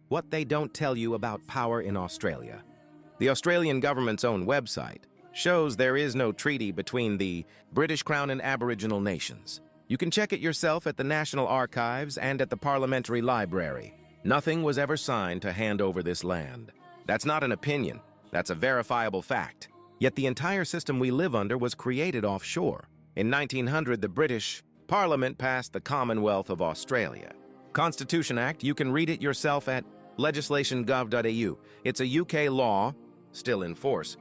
What they don't tell you about power in Australia. The Australian government's own website shows there is no treaty between the British Crown and Aboriginal nations. You can check it yourself at the National Archives and at the Parliamentary Library. Nothing was ever signed to hand over this land. That's not an opinion. That's a verifiable fact. Yet the entire system we live under was created offshore. In 1900, the British Parliament passed the Commonwealth of Australia. Constitution Act, you can read it yourself at legislation.gov.au. It's a UK law, still in force,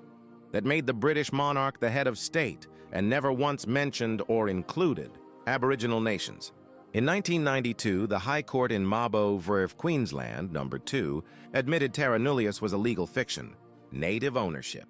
that made the British monarch the head of state and never once mentioned or included Aboriginal nations. In 1992, the High Court in Mabo Verve, Queensland, No. 2, admitted terra nullius was a legal fiction, native ownership.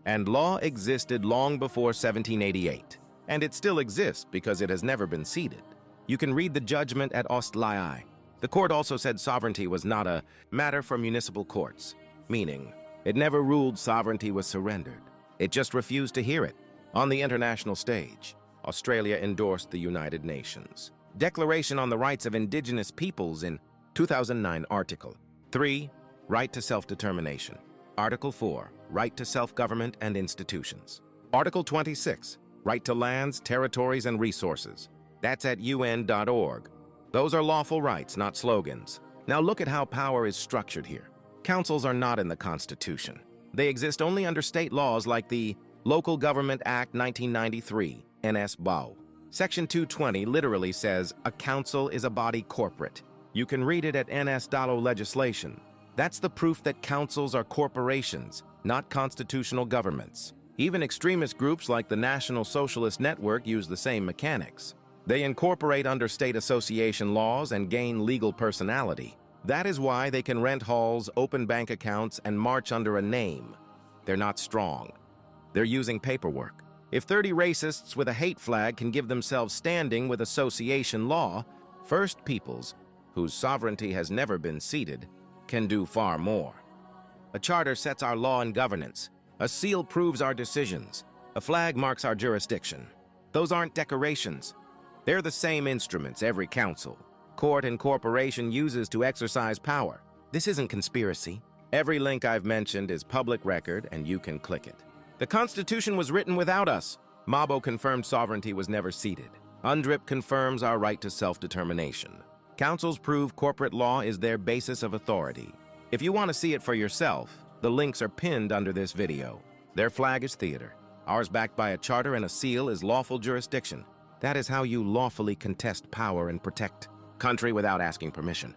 And law existed long before 1788, and it still exists because it has never been ceded. You can read the judgment at Ostlai. The court also said sovereignty was not a matter for municipal courts, meaning it never ruled sovereignty was surrendered. It just refused to hear it. On the international stage, Australia endorsed the United Nations Declaration on the Rights of Indigenous Peoples in 2009 Article 3, Right to Self-Determination. Article 4, Right to Self-Government and Institutions. Article 26, Right to Lands, Territories, and Resources. That's at UN.org. Those are lawful rights, not slogans. Now look at how power is structured here. Councils are not in the Constitution. They exist only under state laws like the Local Government Act 1993, NS-BAU. Section 220 literally says, a council is a body corporate. You can read it at NS-DALO legislation. That's the proof that councils are corporations, not constitutional governments. Even extremist groups like the National Socialist Network use the same mechanics. They incorporate under state association laws and gain legal personality. That is why they can rent halls, open bank accounts, and march under a name. They're not strong. They're using paperwork. If 30 racists with a hate flag can give themselves standing with association law, First Peoples, whose sovereignty has never been ceded, can do far more. A charter sets our law and governance. A seal proves our decisions. A flag marks our jurisdiction. Those aren't decorations. They're the same instruments every council, court, and corporation uses to exercise power. This isn't conspiracy. Every link I've mentioned is public record, and you can click it. The Constitution was written without us. Mabo confirmed sovereignty was never ceded. UNDRIP confirms our right to self-determination. Councils prove corporate law is their basis of authority. If you want to see it for yourself, the links are pinned under this video. Their flag is theater. Ours, backed by a charter and a seal, is lawful jurisdiction. That is how you lawfully contest power and protect country without asking permission.